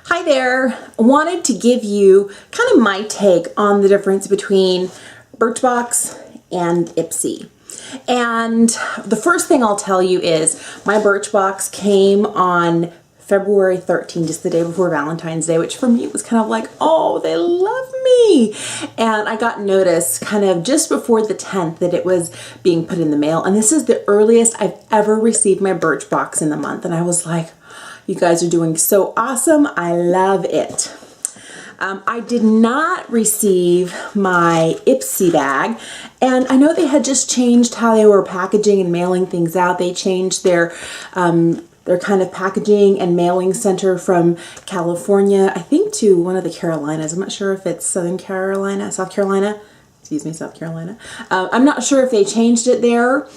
Hi there. I wanted to give you kind of my take on the difference between Birchbox and Ipsy. And the first thing I'll tell you is my Birchbox came on February 13th, just the day before Valentine's Day, which for me was kind of like, oh, they love me. And I got notice kind of just before the 10th that it was being put in the mail. And this is the earliest I've ever received my Birchbox in the month. And I was like, you guys are doing so awesome. I love it. I did not receive my Ipsy bag, and I know they had just changed how they were packaging and mailing things out. They changed their kind of packaging and mailing center from California, I think, to one of the Carolinas. I'm not sure if it's South Carolina. I'm not sure if they changed it there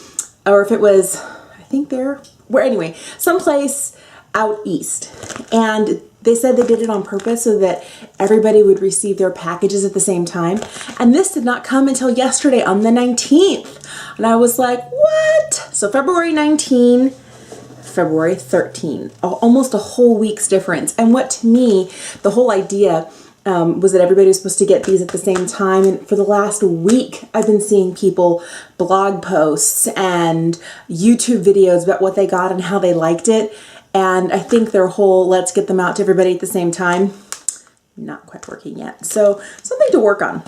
or if it was, I think there, where anyway, someplace out east. And they said they did it on purpose so that everybody would receive their packages at the same time. And this did not come until yesterday on the 19th. And I was like, what? So February 19, February 13, almost a whole week's difference. And what to me, the whole idea was that everybody was supposed to get these at the same time. And for the last week, I've been seeing people blog posts and YouTube videos about what they got and how they liked it. And I think their whole let's get them out to everybody at the same time, not quite working yet. So something to work on.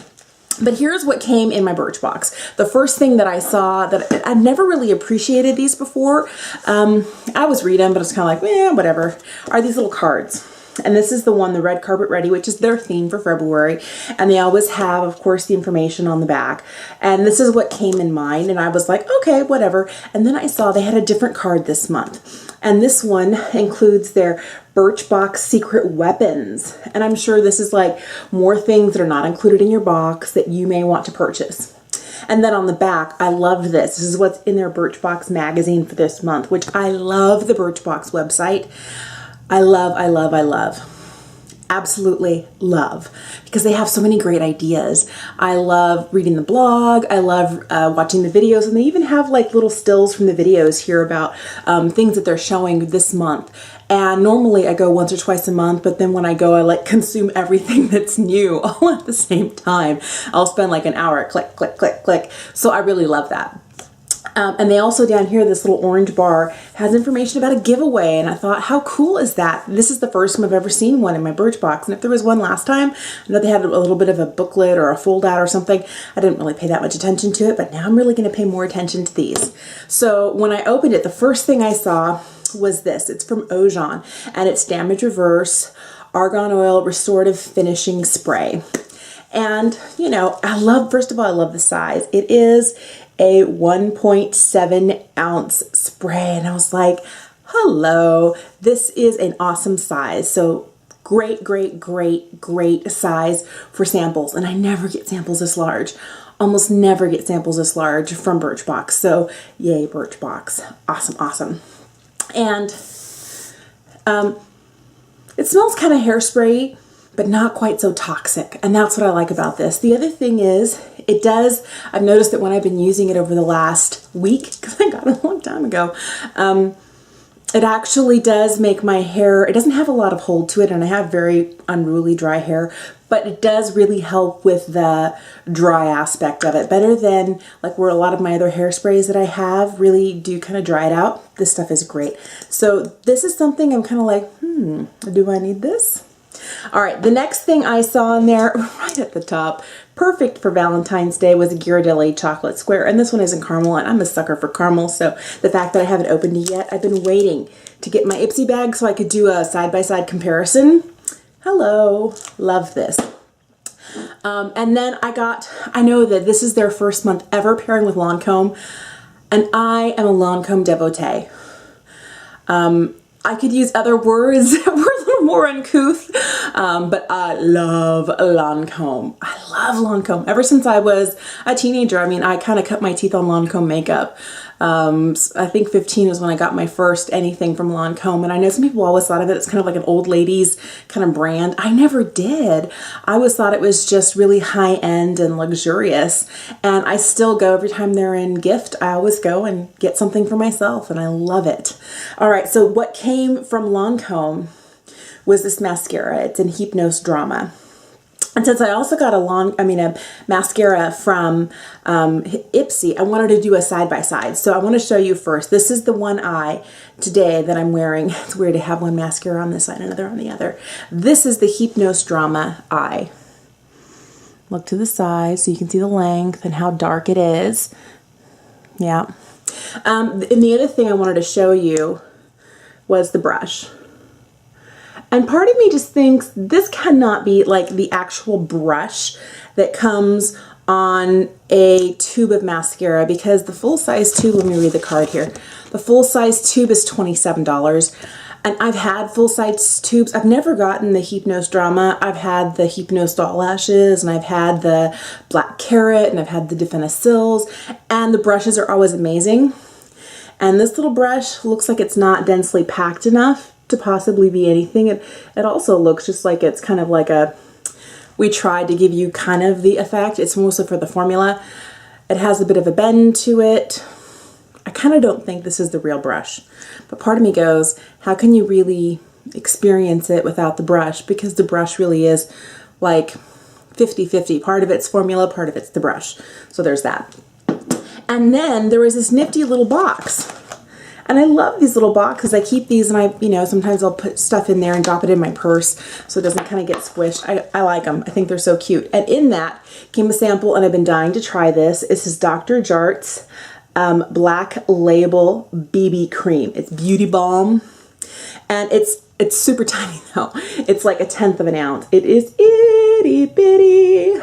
But here's what came in my Birchbox. The first thing that I saw that I'd never really appreciated these before, I was reading them, but it's kind of like, yeah, whatever, are these little cards. And this is the one, the Red Carpet Ready, which is their theme for February. And they always have, of course, the information on the back. And this is what came in mine. And I was like, okay, whatever. And then I saw they had a different card this month. And this one includes their Birchbox Secret Weapons. And I'm sure this is like more things that are not included in your box that you may want to purchase. And then on the back, I loved this. This is what's in their Birchbox Magazine for this month, which I love the Birchbox website. I love, absolutely love, because they have so many great ideas. I love reading the blog. I love watching the videos, and they even have like little stills from the videos here about things that they're showing this month. And normally I go once or twice a month, but then when I go, I like consume everything that's new all at the same time. I'll spend like an hour, click, click, click, click. So I really love that. And they also down here, this little orange bar has information about a giveaway. And I thought, how cool is that? This is the first time I've ever seen one in my Birchbox. And if there was one last time, I know they had a little bit of a booklet or a fold out or something. I didn't really pay that much attention to it, but now I'm really going to pay more attention to these. So when I opened it, the first thing I saw was this. It's from Ojon, and it's Damage Reverse Argan Oil Restorative Finishing Spray. And, you know, first of all, I love the size. It is a 1.7 ounce spray. And I was like, hello, this is an awesome size. So great, great, great, great size for samples. And I never get samples this large. Almost never get samples this large from Birchbox. So yay, Birchbox. Awesome, awesome. And it smells kind of hairspray, but not quite so toxic. And that's what I like about this. The other thing is, I've noticed that when I've been using it over the last week, because I got it a long time ago, it actually does make my hair, it doesn't have a lot of hold to it, and I have very unruly dry hair, but it does really help with the dry aspect of it. Better than like where a lot of my other hairsprays that I have really do kind of dry it out. This stuff is great. So this is something I'm kind of like, do I need this? All right, the next thing I saw in there, right at the top, perfect for Valentine's Day, was a Ghirardelli chocolate square. And this one isn't caramel, and I'm a sucker for caramel. So the fact that I haven't opened it yet, I've been waiting to get my Ipsy bag so I could do a side-by-side comparison. Hello, love this. And then I know that this is their first month ever pairing with Lancome, and I am a Lancome devotee. I could use other words that were a little more uncouth, but I love Lancome. I love Lancome. Ever since I was a teenager, I mean, I kind of cut my teeth on Lancome makeup. I think 15 was when I got my first anything from Lancome, and I know some people always thought of it as kind of like an old ladies kind of brand. I never did. I always thought it was just really high-end and luxurious, and I still go every time they're in gift. I always go and get something for myself, and I love it. All right, so what came from Lancome was this mascara. It's in HYPNＯSE Drama. And since I also got a mascara from Ipsy, I wanted to do a side-by-side. So I want to show you first. This is the one eye today that I'm wearing. It's weird to have one mascara on this side and another on the other. This is the HYPNOSE Drama eye. Look to the side so you can see the length and how dark it is. Yeah. And the other thing I wanted to show you was the brush. And part of me just thinks this cannot be like the actual brush that comes on a tube of mascara, because the full-size tube, let me read the card here, the full-size tube is $27. And I've had full-size tubes. I've never gotten the HYPNOSE Drama. I've had the HYPNOSE Doll Lashes, and I've had the Black Carrot, and I've had the Definicils, and the brushes are always amazing. And this little brush looks like it's not densely packed enough to possibly be anything. It also looks just like it's kind of like we tried to give you kind of the effect. It's mostly for the formula. It has a bit of a bend to it. I kind of don't think this is the real brush. But part of me goes, how can you really experience it without the brush? Because the brush really is like 50-50. Part of it's formula, part of it's the brush. So there's that. And then there was this nifty little box. And I love these little boxes. I keep these, and sometimes I'll put stuff in there and drop it in my purse so it doesn't kind of get squished. I like them. I think they're so cute. And in that came a sample, and I've been dying to try this. This is Dr. Jart's Black Label BB Cream. It's Beauty Balm. And it's super tiny though. It's like 1/10 of an ounce. It is itty bitty.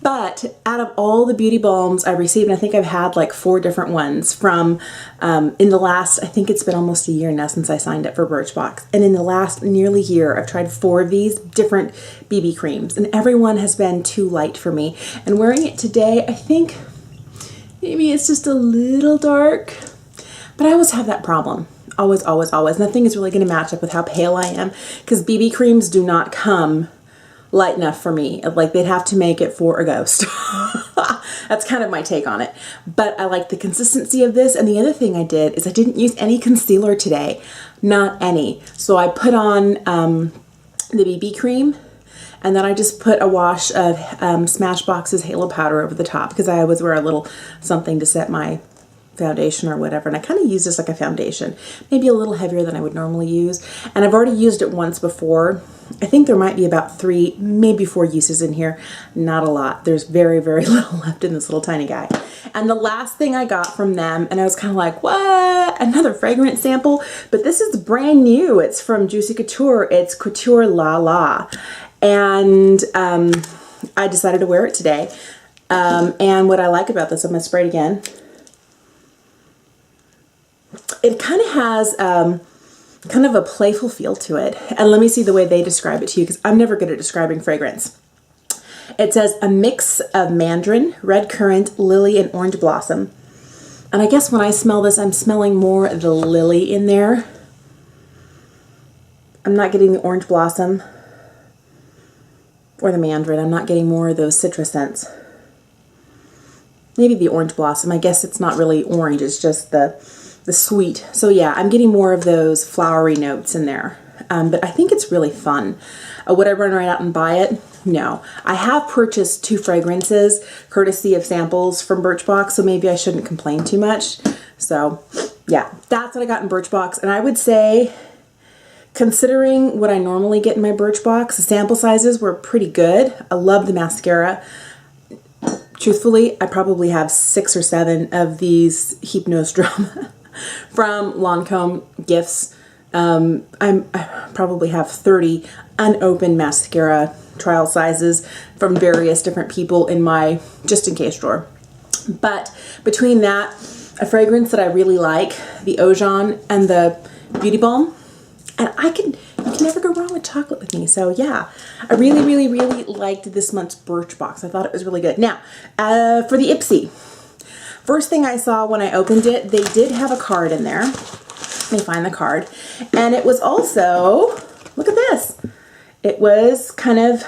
But out of all the beauty balms I received, and I think I've had like 4 different ones from in the last, I think it's been almost a year now since I signed up for Birchbox. And in the last nearly year, I've tried 4 of these different BB creams, and every one has been too light for me. And wearing it today, I think maybe it's just a little dark, but I always have that problem. Always, always, always. Nothing is really going to match up with how pale I am, because BB creams do not come light enough for me. Like, they'd have to make it for a ghost. That's kind of my take on it. But I like the consistency of this. And the other thing I did is I didn't use any concealer today. Not any. So I put on the BB cream, and then I just put a wash of Smashbox's Halo Powder over the top, because I always wear a little something to set my foundation or whatever, and I kind of use this like a foundation, maybe a little heavier than I would normally use. And I've already used it once before. I think there might be about 3, maybe 4 uses in here. Not a lot. There's very, very little left in this little tiny guy. And the last thing I got from them, and I was kind of like, what? Another fragrance sample? But this is brand new. It's from Juicy Couture. It's Couture La La. And I decided to wear it today. And what I like about this, I'm going to spray it again. It kind of has kind of a playful feel to it. And let me see the way they describe it to you, because I'm never good at describing fragrance. It says a mix of mandarin, red currant, lily, and orange blossom. And I guess when I smell this, I'm smelling more of the lily in there. I'm not getting the orange blossom or the mandarin. I'm not getting more of those citrus scents. Maybe the orange blossom. I guess it's not really orange. It's just the sweet. So yeah, I'm getting more of those flowery notes in there. But I think it's really fun. Would I run right out and buy it? No. I have purchased 2 fragrances courtesy of samples from Birchbox, so maybe I shouldn't complain too much. So yeah, that's what I got in Birchbox. And I would say, considering what I normally get in my Birchbox, the sample sizes were pretty good. I love the mascara. Truthfully, I probably have 6 or 7 of these HYPNOSE Drama from Lancome gifts. I probably have 30 unopened mascara trial sizes from various different people in my just in case drawer. But between that, a fragrance that I really like, the Ojon and the Beauty Balm, and you can never go wrong with chocolate with me. So yeah, I really, really, really liked this month's Birchbox. I thought it was really good. Now, for the Ipsy, first thing I saw when I opened it, they did have a card in there. Let me find the card. And it was also, look at this. It was kind of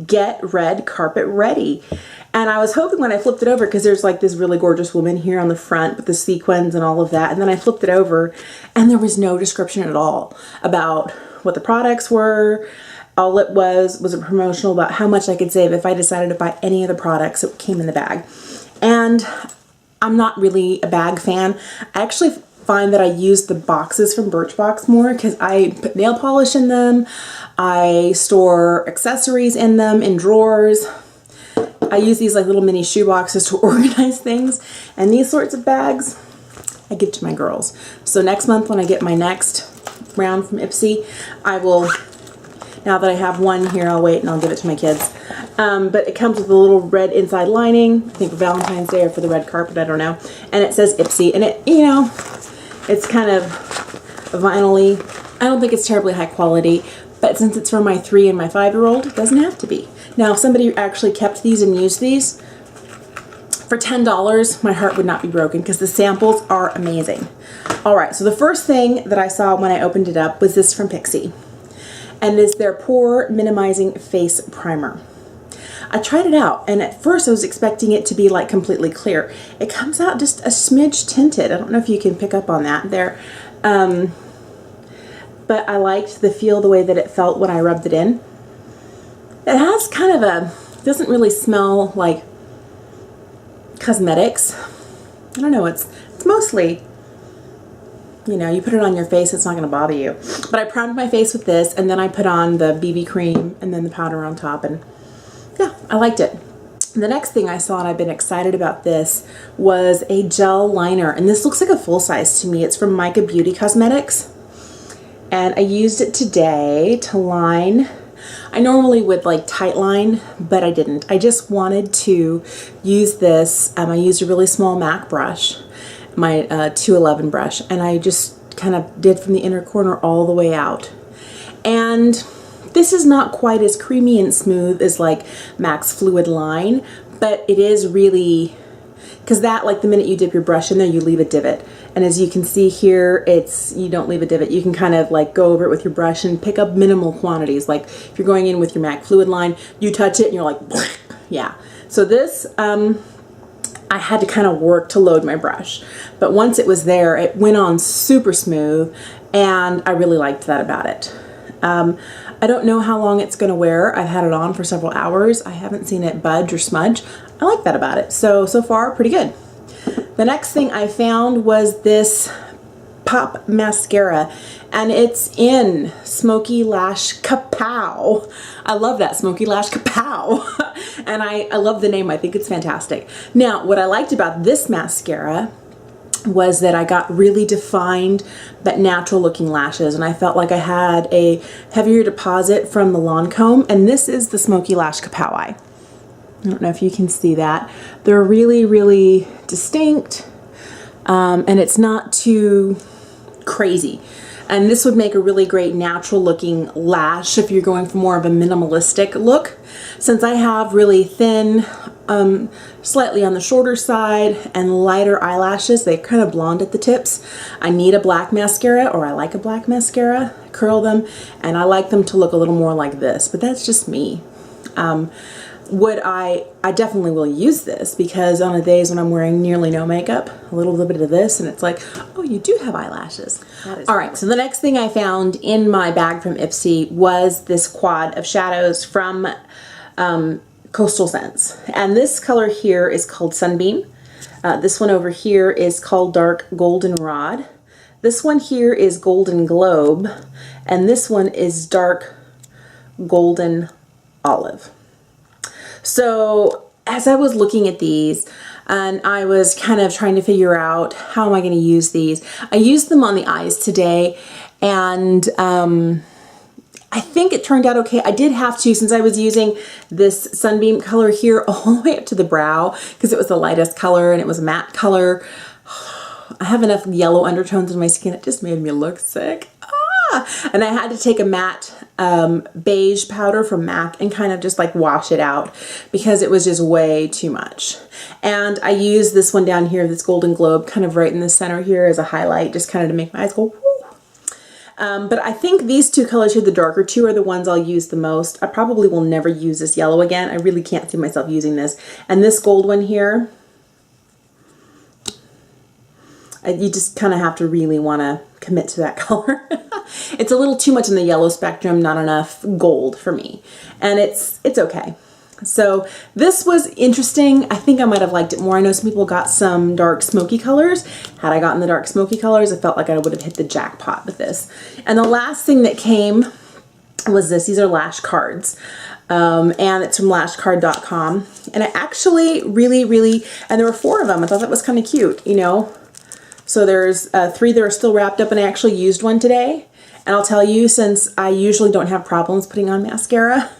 get red carpet ready. And I was hoping when I flipped it over, because there's like this really gorgeous woman here on the front with the sequins and all of that. And then I flipped it over and there was no description at all about what the products were. All it was a promotional about how much I could save if I decided to buy any of the products that came in the bag. And I'm not really a bag fan. I actually find that I use the boxes from Birchbox more because I put nail polish in them. I store accessories in them in drawers. I use these like little mini shoe boxes to organize things. And these sorts of bags, I give to my girls. So next month when I get my next round from Ipsy, I will, now that I have one here, I'll wait and I'll give it to my kids. But it comes with a little red inside lining, I think for Valentine's Day or for the red carpet, I don't know. And it says Ipsy, and it, you know, it's kind of vinyl-y. I don't think it's terribly high quality, but since it's for my 3 and my 5-year-old, it doesn't have to be. Now, if somebody actually kept these and used these, for $10, my heart would not be broken because the samples are amazing. All right, so the first thing that I saw when I opened it up was this from Pixi. And it's their Pore Minimizing Face Primer. I tried it out, and at first I was expecting it to be like completely clear. It comes out just a smidge tinted. I don't know if you can pick up on that there. But I liked the feel, the way that it felt when I rubbed it in. It has kind of a, doesn't really smell like cosmetics. I don't know, it's mostly, you know, you put it on your face, it's not going to bother you. But I primed my face with this, and then I put on the BB cream and then the powder on top, and yeah, I liked it. The next thing I saw, and I've been excited about this, was a gel liner. And this looks like a full size to me. It's from MICA Beauty Cosmetics. And I used it today to line. I normally would like tight line, but I didn't. I just wanted to use this. I used a really small MAC brush, my 211 brush, and I just kind of did from the inner corner all the way out. And this is not quite as creamy and smooth as like MAC's Fluid Line, but it is really, because that, like the minute you dip your brush in there, you leave a divot. And as you can see here, it's, you don't leave a divot. You can kind of like go over it with your brush and pick up minimal quantities. Like if you're going in with your MAC Fluid Line, you touch it and you're like, yeah. So this, I had to kind of work to load my brush. But once it was there, it went on super smooth, and I really liked that about it. I don't know how long it's going to wear. I've had it on for several hours. I haven't seen it budge or smudge. I like that about it. So far, pretty good. The next thing I found was this Pop Mascara, and it's in Smokey Lash Kapow. I love that, Smokey Lash Kapow. And I love the name. I think it's fantastic. Now, what I liked about this mascara was that I got really defined but natural looking lashes, and I felt like I had a heavier deposit from the Lancome, and this is the Smokey Lash Kapow Eye. I don't know if you can see that. They're really, really distinct, and it's not too crazy. And this would make a really great natural looking lash if you're going for more of a minimalistic look. Since I have really thin, slightly on the shorter side, and lighter eyelashes, they kind of blonde at the tips, I need a black mascara, or I like a black mascara, curl them, and I like them to look a little more like this, but that's just me. I definitely will use this, because on the days when I'm wearing nearly no makeup, a little bit of this, and it's like, oh, you do have eyelashes. All right, so the next thing I found in my bag from Ipsy was this quad of shadows from Costal Scents. And this color here is called Sunbeam. This one over here is called Dark Goldenrod. This one here is Golden Globe. And this one is Dark Golden Olive. So as I was looking at these, and I was kind of trying to figure out how am I going to use these, I used them on the eyes today, and I think it turned out okay. I did have to, since I was using this Sunbeam color here all the way up to the brow, because it was the lightest color and it was a matte color. I have enough yellow undertones in my skin, it just made me look sick. And I had to take a matte beige powder from MAC and kind of just like wash it out, because it was just way too much. And I used this one down here, this Golden Globe, kind of right in the center here as a highlight, just kind of to make my eyes go woo. But I think these two colors here, the darker two, are the ones I'll use the most. I probably will never use this yellow again. I really can't see myself using this. And this gold one here, you just kind of have to really want to commit to that color. It's a little too much in the yellow spectrum, not enough gold for me. And it's okay. So this was interesting. I think I might have liked it more. I know some people got some dark smoky colors. Had I gotten the dark smoky colors, I felt like I would have hit the jackpot with this. And the last thing that came was this. These are Lash Cards. And it's from lashcard.com. And I actually really, and there were 4 of them. I thought that was kind of cute, you know. So there's 3 that are still wrapped up, and I actually used one today. And I'll tell you, since I usually don't have problems putting on mascara,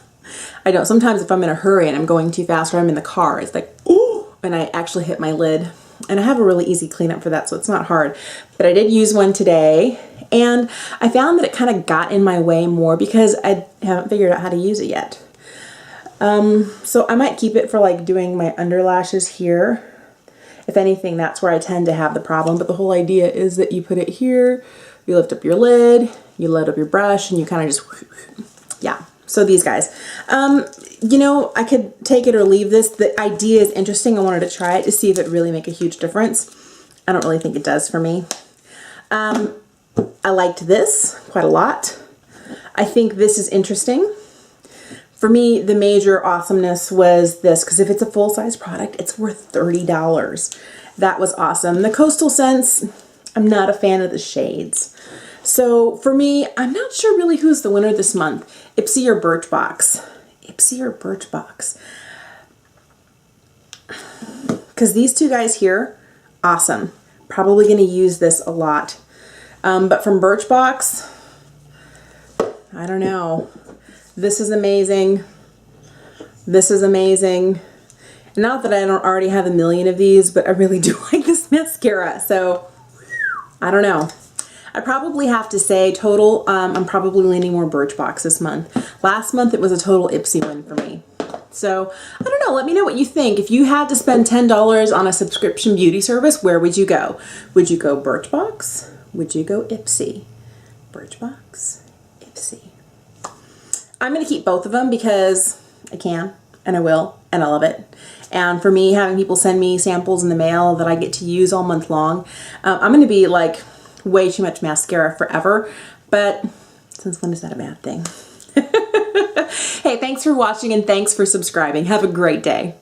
I don't. Sometimes if I'm in a hurry and I'm going too fast or I'm in the car, it's like, ooh, and I actually hit my lid. And I have a really easy cleanup for that, so it's not hard. But I did use one today, and I found that it kind of got in my way more because I haven't figured out how to use it yet. So I might keep it for like doing my underlashes here. If anything, that's where I tend to have the problem. But the whole idea is that you put it here, you lift up your lid, you load up your brush, and you kind of just, yeah. So these guys, you know, I could take it or leave this. The idea is interesting. I wanted to try it to see if it really make a huge difference. I don't really think it does for me. I liked this quite a lot. I think this is interesting. For me, the major awesomeness was this, because if it's a full-size product, it's worth $30. That was awesome. The Costal Scents, I'm not a fan of the shades. So for me, I'm not sure really who's the winner this month. Ipsy or Birchbox. Ipsy or Birchbox. Because these two guys here, awesome. Probably going to use this a lot. But from Birchbox, I don't know. This is amazing. This is amazing. Not that I don't already have a million of these, but I really do like this mascara. So, I don't know. I probably have to say total, I'm probably leaning more Birchbox this month. Last month it was a total Ipsy win for me. So, I don't know. Let me know what you think. If you had to spend $10 on a subscription beauty service, where would you go? Would you go Birchbox? Would you go Ipsy? Birchbox, Ipsy. I'm going to keep both of them because I can, and I will, and I love it. And for me, having people send me samples in the mail that I get to use all month long, I'm going to be like way too much mascara forever. But since when is that a bad thing? Hey, thanks for watching and thanks for subscribing. Have a great day.